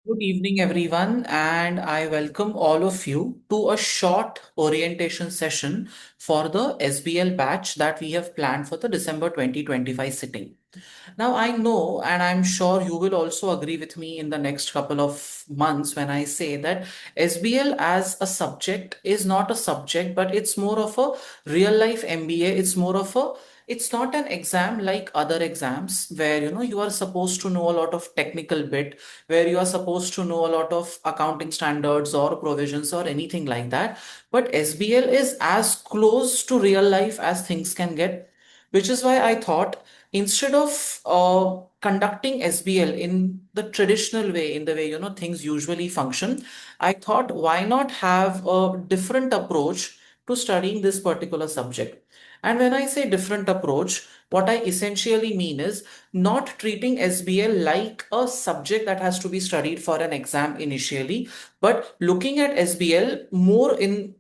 Good evening, everyone, and I welcome all of you to a short orientation session for the SBL batch that we have planned for the December 2025 sitting. Now, I know, and I'm sure you will also agree with me in the next couple of months when I say that SBL as a subject is not a subject, but it's more of a real life MBA. It's not an exam like other exams where you are supposed to know a lot of technical bit, where you are supposed to know a lot of accounting standards or provisions or anything like that. But SBL is as close to real life as things can get, which is why I thought instead of conducting SBL in the traditional way, in the way things usually function, I thought why not have a different approach to studying this particular subject. And when I say different approach, what I essentially mean is not treating SBL like a subject that has to be studied for an exam initially, but looking at SBL more in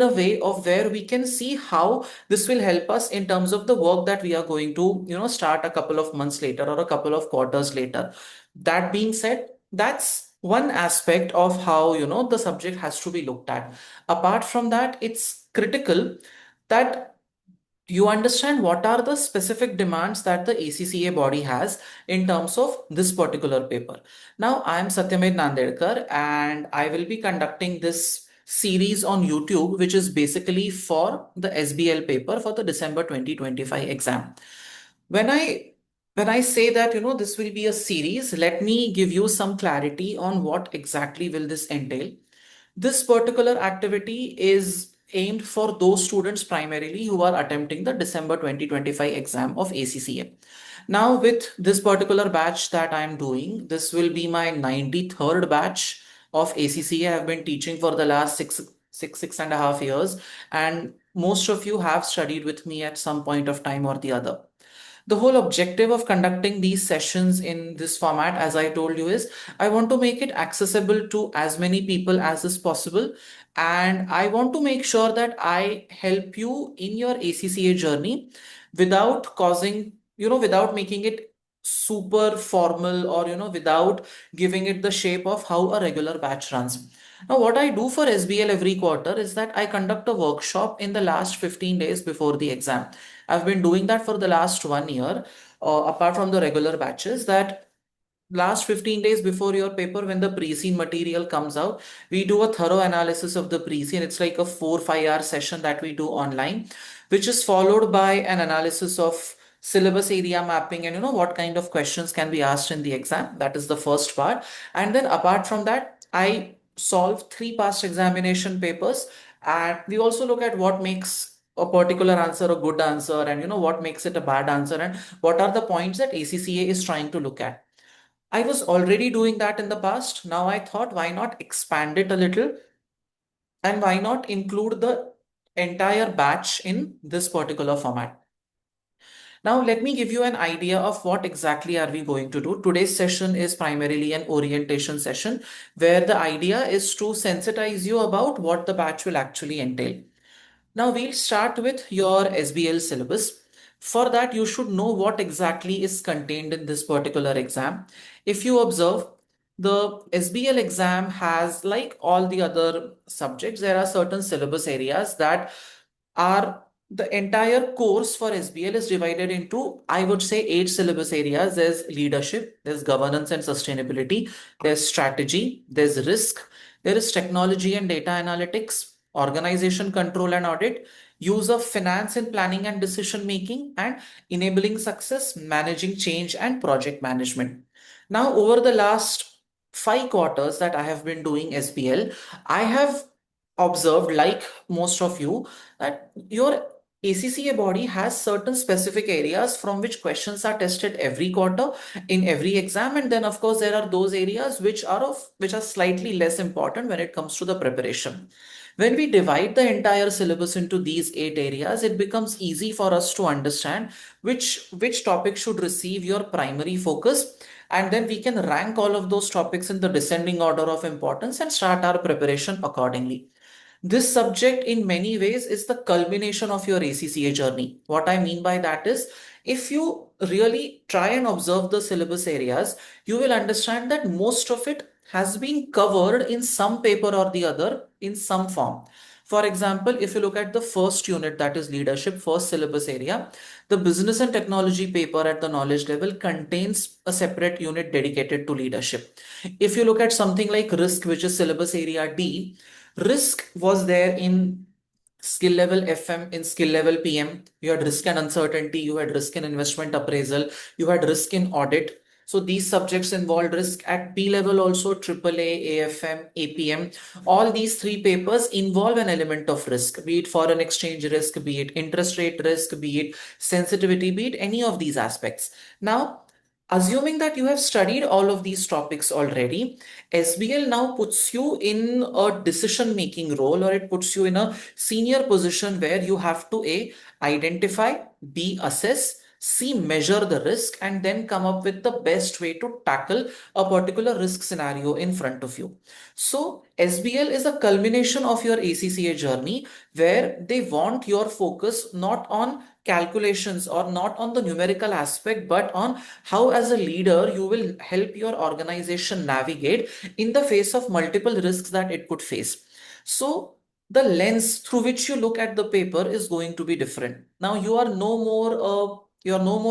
a way of where we can see how this will help us in terms of the work that we are going to start a couple of months later or a couple of quarters later. That being said, that's one aspect of how the subject has to be looked at. Apart from that, it's critical that you understand what are the specific demands that the ACCA body has in terms of this particular paper. Now, I am Satyamed Nandedkar and I will be conducting this series on YouTube, which is basically for the SBL paper for the December 2025 exam. When I when I say that this will be a series, let me give you some clarity on what exactly will this entail. This particular activity is aimed for those students primarily who are attempting the December 2025 exam of ACCA. Now, with this particular batch that I am doing, this will be my 93rd batch of ACCA. I have been teaching for the last six and a half years, and most of you have studied with me at some point of time or the other. The whole objective of conducting these sessions in this format, as I told you, is I want to make it accessible to as many people as is possible. And I want to make sure that I help you in your ACCA journey without without making it super formal or, without giving it the shape of how a regular batch runs. Now, what I do for SBL every quarter is that I conduct a workshop in the last 15 days before the exam. I've been doing that for the last 1 year, apart from the regular batches, that last 15 days before your paper, when the pre-scene material comes out, we do a thorough analysis of the pre-scene. It's like a 4 5 hour session that we do online, which is followed by an analysis of syllabus area mapping and what kind of questions can be asked in the exam. That is the first part. And then apart from that, I solve three past examination papers, and we also look at what makes a particular answer a good answer, and what makes it a bad answer, and what are the points that ACCA is trying to look at. I was already doing that in the past. Now I thought, why not expand it a little, and why not include the entire batch in this particular format? Now, let me give you an idea of what exactly are we going to do. Today's session is primarily an orientation session where the idea is to sensitize you about what the batch will actually entail. Now we'll start with your SBL syllabus. For that, you should know what exactly is contained in this particular exam. If you observe, the SBL exam has, like all the other subjects, there are certain syllabus areas that are the entire course for SBL is divided into, I would say, 8 syllabus areas. There's leadership, there's governance and sustainability, there's strategy, there's risk, there is technology and data analytics, organization control and audit, use of finance in planning and decision making, and enabling success, managing change, and project management. Now, over the last 5 quarters that I have been doing SBL, I have observed, like most of you, that your ACCA body has certain specific areas from which questions are tested every quarter in every exam, and then of course there are those areas which are slightly less important when it comes to the preparation. When we divide the entire syllabus into these 8 areas, it becomes easy for us to understand which topic should receive your primary focus, and then we can rank all of those topics in the descending order of importance and start our preparation accordingly. This subject, in many ways, is the culmination of your ACCA journey. What I mean by that is, If you really try and observe the syllabus areas, you will understand that most of it has been covered in some paper or the other in some form. For example, if you look at the first unit, that is leadership, first syllabus area, the business and technology paper at the knowledge level contains a separate unit dedicated to leadership. If you look at something like risk, which is syllabus area D, risk was there in skill level FM, in skill level PM. You had risk and uncertainty, you had risk and investment appraisal, you had risk in audit. So these subjects involved risk. At B level also, AAA, AFM, APM. All these three papers involve an element of risk, be it foreign exchange risk, be it interest rate risk, be it sensitivity, be it any of these aspects. Now, assuming that you have studied all of these topics already, SBL now puts you in a decision making role, or it puts you in a senior position where you have to A, identify, B, assess, C, measure the risk, and then come up with the best way to tackle a particular risk scenario in front of you. So SBL is a culmination of your ACCA journey where they want your focus not on calculations or not on the numerical aspect, but on how as a leader you will help your organization navigate in the face of multiple risks that it could face. So the lens through which you look at the paper is going to be different. Now you are no more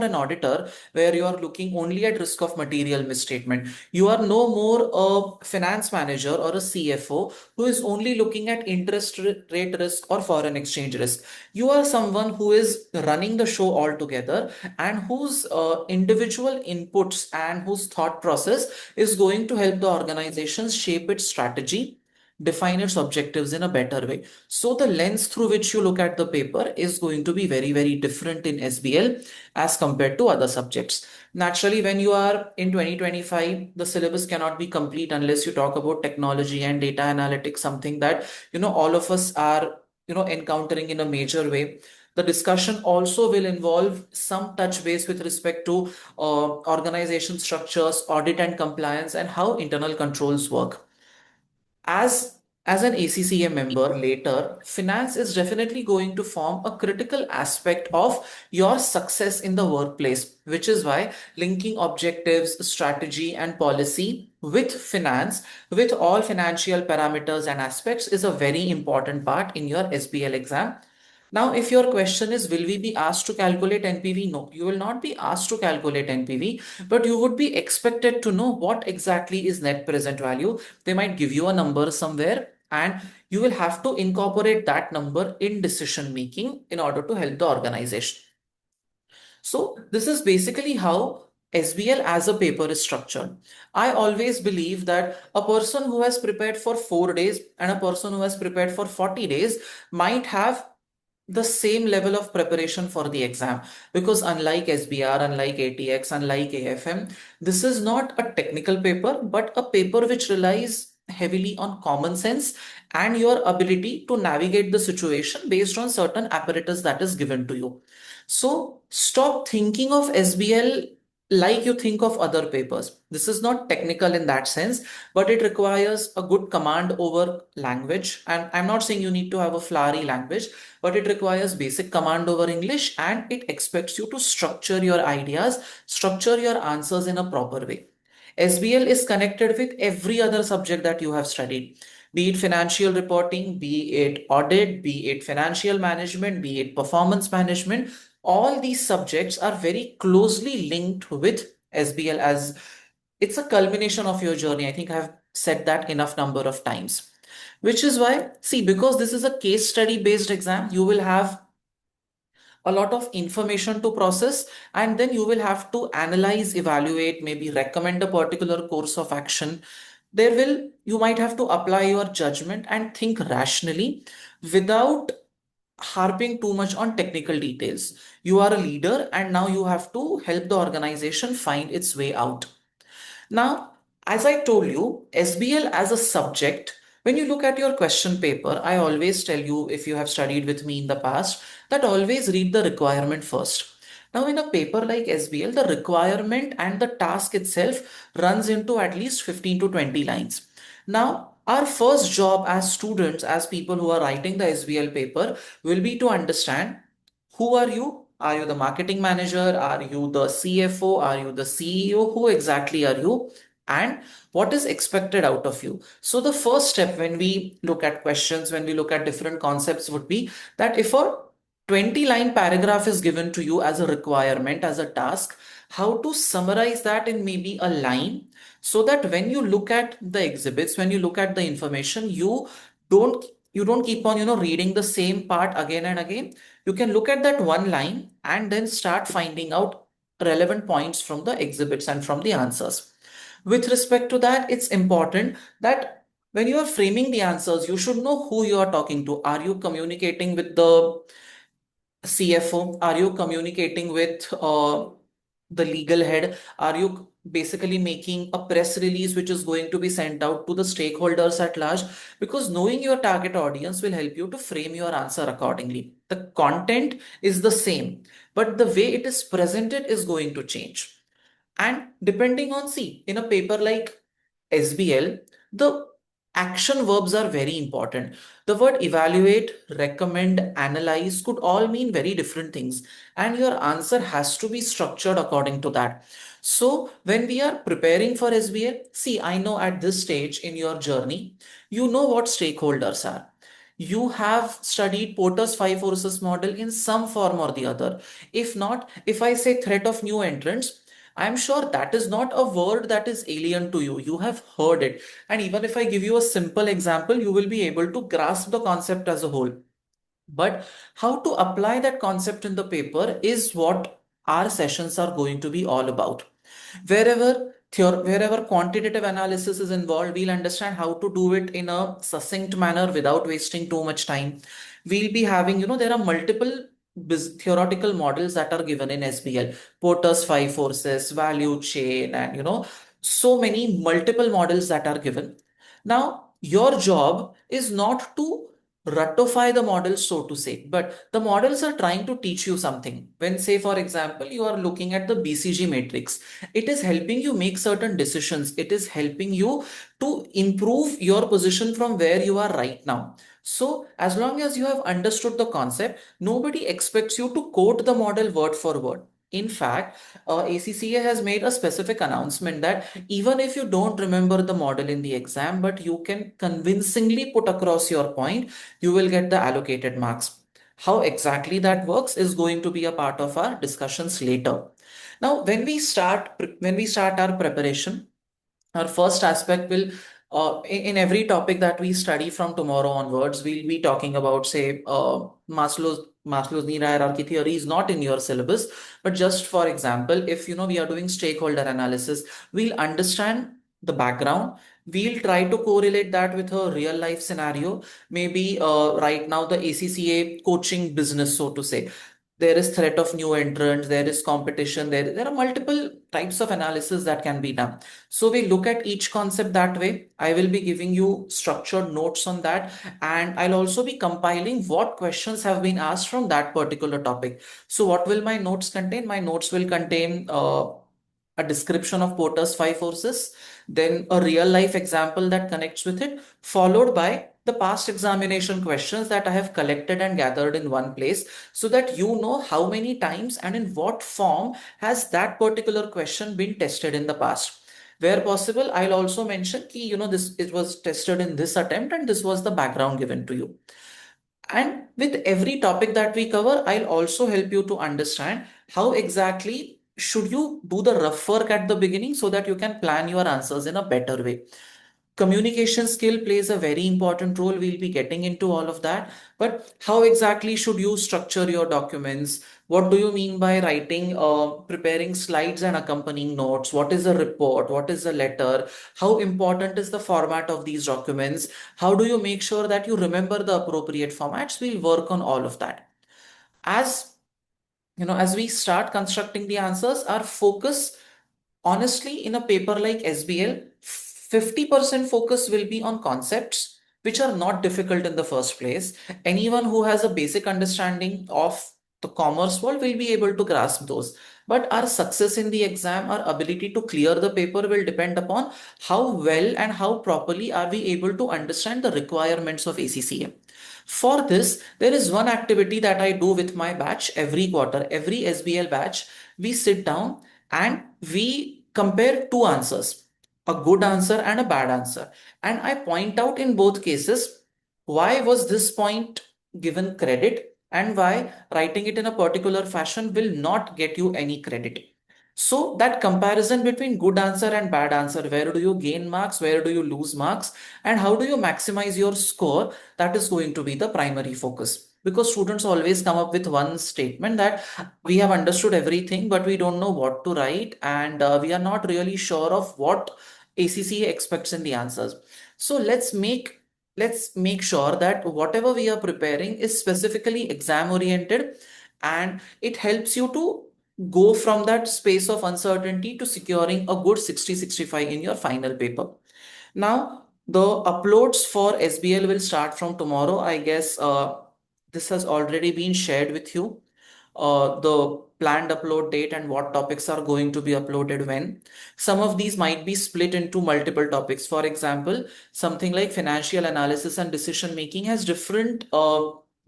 an auditor where you are looking only at risk of material misstatement. You are no more a finance manager or a CFO who is only looking at rate risk or foreign exchange risk. You are someone who is running the show altogether, and whose individual inputs and whose thought process is going to help the organization shape its strategy, define its objectives in a better way. So the lens through which you look at the paper is going to be very, very different in SBL as compared to other subjects. Naturally, when you are in 2025, the syllabus cannot be complete unless you talk about technology and data analytics, something that, all of us are, encountering in a major way. The discussion also will involve some touch base with respect to organization structures, audit and compliance, and how internal controls work. As an ACCA member later, finance is definitely going to form a critical aspect of your success in the workplace, which is why linking objectives, strategy, and policy with finance, with all financial parameters and aspects, is a very important part in your SBL exam. Now, if your question is, will we be asked to calculate NPV? No, you will not be asked to calculate NPV, but you would be expected to know what exactly is net present value. They might give you a number somewhere, and you will have to incorporate that number in decision making in order to help the organization. So this is basically how SBL as a paper is structured. I always believe that a person who has prepared for 4 days and a person who has prepared for 40 days might have the same level of preparation for the exam, because unlike SBR, unlike ATX, unlike AFM, this is not a technical paper but a paper which relies heavily on common sense and your ability to navigate the situation based on certain apparatus that is given to you. So stop thinking of SBL like you think of other papers. This is not technical in that sense, but it requires a good command over language. And I'm not saying you need to have a flowery language, but it requires basic command over English, and it expects you to structure your ideas, structure your answers in a proper way. SBL is connected with every other subject that you have studied, be it financial reporting, be it audit, be it financial management, be it performance management. All these subjects are very closely linked with SBL, as it's a culmination of your journey. I think I've said that enough number of times. Which is why, see, because this is a case study based exam, you will have a lot of information to process, and then you will have to analyze, evaluate, maybe recommend a particular course of action. You might have to apply your judgment and think rationally without harping too much on technical details. You are a leader, and now you have to help the organization find its way out. Now, as I told you, SBL as a subject, when you look at your question paper, I always tell you, if you have studied with me in the past, that always read the requirement first. Now, in a paper like SBL, the requirement and the task itself runs into at least 15 to 20 lines. Now, our first job as students, as people who are writing the SBL paper, will be to understand, who are you? Are you the marketing manager? Are you the CFO? Are you the CEO? Who exactly are you? And what is expected out of you? So the first step when we look at questions, when we look at different concepts would be that if a 20-line paragraph is given to you as a requirement, as a task, how to summarize that in maybe a line so that when you look at the exhibits, when you look at the information, don't you don't keep on reading the same part again and again. You can look at that one line and then start finding out relevant points from the exhibits and from the answers. With respect to that, it's important that when you are framing the answers, you should know who you are talking to. Are you communicating with the CFO? Are you communicating with the legal head? Are you basically making a press release which is going to be sent out to the stakeholders at large? Because knowing your target audience will help you to frame your answer accordingly. The content is the same, but the way it is presented is going to change. And depending on, see, in a paper like SBL, the action verbs are very important. The word evaluate, recommend, analyze could all mean very different things, and your answer has to be structured according to that. So, when we are preparing for SBL, see, I know at this stage in your journey, you know what stakeholders are. You have studied Porter's five forces model in some form or the other. If not, if I say threat of new entrants, I'm sure that is not a word that is alien to you. You have heard it. And even if I give you a simple example, you will be able to grasp the concept as a whole. But how to apply that concept in the paper is what our sessions are going to be all about. Wherever quantitative analysis is involved, we'll understand how to do it in a succinct manner without wasting too much time. We'll be having, there are multiple theoretical models that are given in SBL, Porter's five forces, value chain, and so many multiple models that are given. Now, your job is not to ratify the models, so to say, but the models are trying to teach you something. When, say, for example, you are looking at the BCG matrix, it is helping you make certain decisions. It is helping you to improve your position from where you are right now. So, as long as you have understood the concept, nobody expects you to quote the model word for word. In fact, ACCA has made a specific announcement that even if you don't remember the model in the exam, but you can convincingly put across your point, you will get the allocated marks. How exactly that works is going to be a part of our discussions later. Now, when we start our preparation, our first aspect will in every topic that we study from tomorrow onwards, we'll be talking about, say, Maslow's need hierarchy theory is not in your syllabus, but just for example, if we are doing stakeholder analysis, we'll understand the background. We'll try to correlate that with a real life scenario. Maybe right now the ACCA coaching business, so to say, there is threat of new entrants, there is competition, there are multiple types of analysis that can be done. So we look at each concept that way. I will be giving you structured notes on that, and I'll also be compiling what questions have been asked from that particular topic. So what will my notes contain? My notes will contain a description of Porter's five forces, then a real life example that connects with it, followed by the past examination questions that I have collected and gathered in one place, so that you know how many times and in what form has that particular question been tested in the past. Where possible, I'll also mention key, this it was tested in this attempt and this was the background given to you. And with every topic that we cover, I'll also help you to understand how exactly should you do the rough work at the beginning so that you can plan your answers in a better way. Communication skill plays a very important role. We'll be getting into all of that. But how exactly should you structure your documents? What do you mean by writing, preparing slides and accompanying notes? What is a report? What is a letter? How important is the format of these documents? How do you make sure that you remember the appropriate formats? We'll work on all of that. As as we start constructing the answers, our focus, honestly, in a paper like SBL, 50% focus will be on concepts which are not difficult in the first place. Anyone who has a basic understanding of the commerce world will be able to grasp those. But our success in the exam, our ability to clear the paper will depend upon how well and how properly are we able to understand the requirements of ACCA. For this, there is one activity that I do with my batch every quarter. Every SBL batch, we sit down and we compare two answers, a good answer and a bad answer. And I point out in both cases why was this point given credit and why writing it in a particular fashion will not get you any credit. So that comparison between good answer and bad answer, where do you gain marks, where do you lose marks, and how do you maximize your score, that is going to be the primary focus. Because students always come up with one statement that we have understood everything, but we don't know what to write, and we are not really sure of what ACCA expects in the answers. So let's make sure that whatever we are preparing is specifically exam oriented, and it helps you to go from that space of uncertainty to securing a good 60-65 in your final paper. Now, the uploads for SBL will start from tomorrow. I guess this has already been shared with you. The planned upload date and what topics are going to be uploaded when. Some of these might be split into multiple topics. For example, something like financial analysis and decision making has different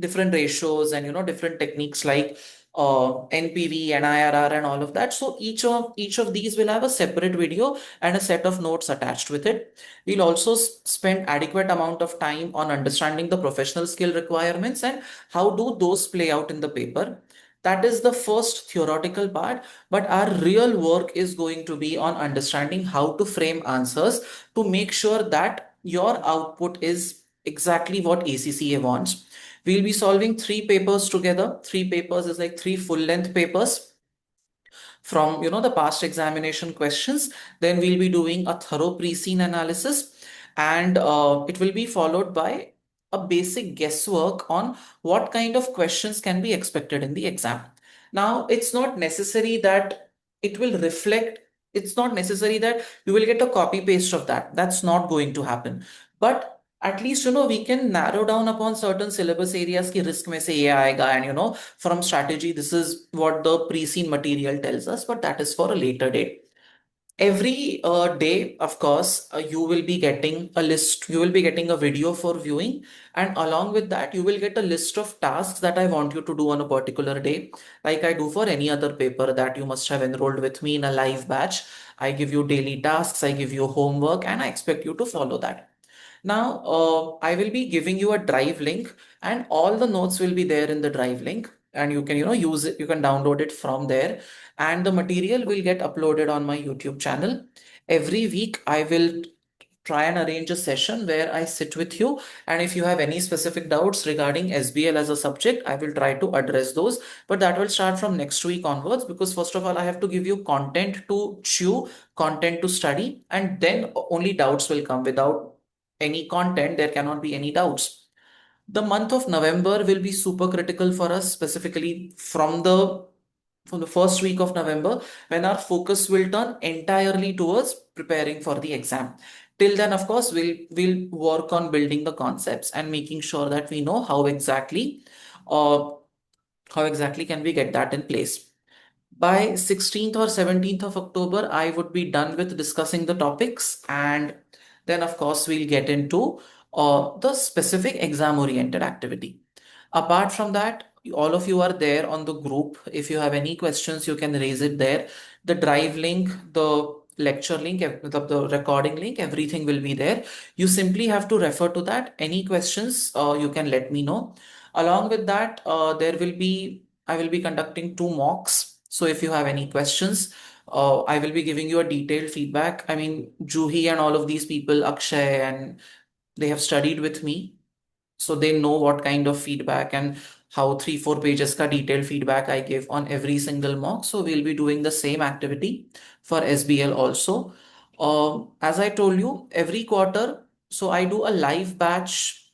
ratios and different techniques like NPV and IRR and all of that. So each of these will have a separate video and a set of notes attached with it. We'll also spend adequate amount of time on understanding the professional skill requirements and how do those play out in the paper. That is the first theoretical part, but our real work is going to be on understanding how to frame answers to make sure that your output is exactly what ACCA wants. We'll be solving three papers together. Three papers is like three full-length papers from the past examination questions. Then we'll be doing a thorough pre-scene analysis, and it will be followed by a basic guesswork on what kind of questions can be expected in the exam. Now, it's not necessary that it will reflect, it's not necessary that you will get a copy paste of that. That's not going to happen. But at least we can narrow down upon certain syllabus areas ki risk mein se ye aayega, and from strategy this is what the pre-seen material tells us, but that is for a later date. Every day, of course, you will be getting a list, you will be getting a video for viewing, and along with that, you will get a list of tasks that I want you to do on a particular day, like I do for any other paper that you must have enrolled with me in a live batch. I give you daily tasks, I give you homework, and I expect you to follow that. Now, I will be giving you a drive link, and all the notes will be there in the drive link, and you can, use it, you can download it from there, and the material will get uploaded on my YouTube channel. Every week, I will try and arrange a session where I sit with you. And if you have any specific doubts regarding SBL as a subject, I will try to address those. But that will start from next week onwards, because first of all, I have to give you content to chew, content to study, and then only doubts will come. Without any content, there cannot be any doubts. The month of November will be super critical for us, specifically from the first week of November, when our focus will turn entirely towards preparing for the exam. Till then, of course, we'll work on building the concepts and making sure that we know uh, how exactly can we get that in place. By 16th or 17th of October, I would be done with discussing the topics, and then, of course, we'll get into the specific exam oriented activity. Apart from that, all of you are there on the group. If you have any questions, you can raise it there. The drive link, the lecture link, the recording link, everything will be there. You simply have to refer to that. Any questions, you can let me know. Along with that, I will be conducting two mocks. So if you have any questions, I will be giving you a detailed feedback. I mean, Juhi and all of these people, Akshay, and they have studied with me, so they know what kind of feedback and how 3-4 pages ka detailed feedback I give on every single mock. So we'll be doing the same activity for SBL also. As I told you, every quarter, so I do a live batch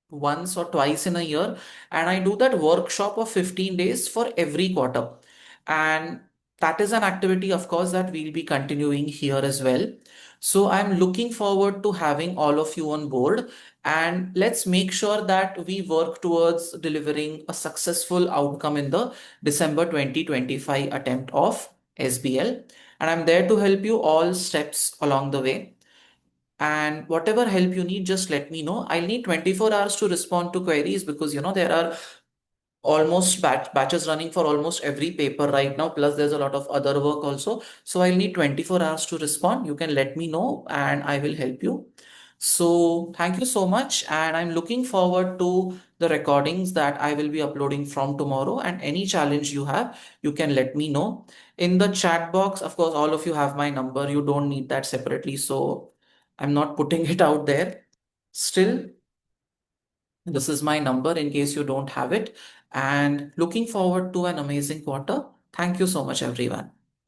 once or twice in a year, and I do that workshop of 15 days for every quarter. And that is an activity, of course, that we'll be continuing here as well. So I'm looking forward to having all of you on board, and let's make sure that we work towards delivering a successful outcome in the December 2025 attempt of SBL. And I'm there to help you all steps along the way. And whatever help you need, just let me know. I'll need 24 hours to respond to queries because there are almost batches running for almost every paper right now. Plus, there's a lot of other work also. So I'll need 24 hours to respond. You can let me know and I will help you. So thank you so much. And I'm looking forward to the recordings that I will be uploading from tomorrow. And any challenge you have, you can let me know in the chat box. Of course, all of you have my number. You don't need that separately. So I'm not putting it out there. Still, this is my number in case you don't have it. And looking forward to an amazing quarter. Thank you so much, everyone.